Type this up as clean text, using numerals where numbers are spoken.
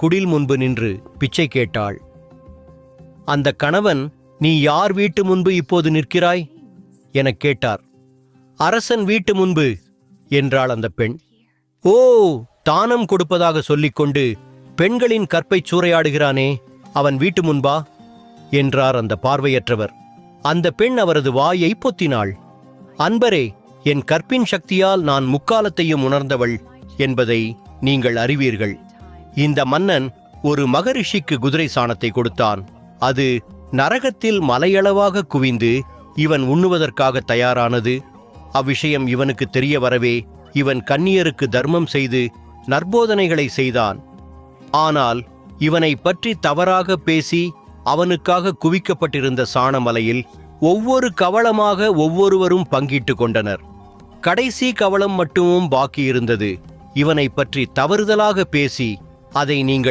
குடில் முன்பு நின்று பிச்சை கேட்டாள். அந்த கணவன், நீ யார் வீட்டு முன்பு இப்போது நிற்கிறாய் எனக் கேட்டார். அரசன் வீட்டு முன்பு என்றாள் அந்த பெண். ஓ, தானம் கொடுப்பதாக சொல்லிக்கொண்டு பெண்களின் கற்பைச் சூறையாடுகிறானே, அவன் வீட்டு முன்பா என்றார் அந்த பார்வையற்றவர். அந்த பெண் அவரது வாயை பொத்தினாள். அன்பரே, என் கற்பின் சக்தியால் நான் முக்காலத்தையும் உணர்ந்தவள் என்பதை நீங்கள் அறிவீர்கள். இந்த மன்னன் ஒரு மகரிஷிக்கு குதிரை சாணத்தை கொடுத்தான். அது நரகத்தில் மலையளவாக குவிந்து இவன் உண்ணுவதற்காக தயாரானது. அவ்விஷயம் இவனுக்கு தெரிய வரவே இவன் கன்னியருக்கு தர்மம் செய்து நற்போதனைகளை செய்தான். ஆனால் இவனை பற்றி தவறாக பேசி அவனுக்காக குவிக்கப்பட்டிருந்த சாணமலையில் ஒவ்வொரு கவளமாக ஒவ்வொருவரும் பங்கிட்டு கொண்டனர். கடைசி கவளம் மட்டுமும் பாக்கியிருந்தது. இவனை பற்றி தவறுதலாக பேசி அதை நீங்கள்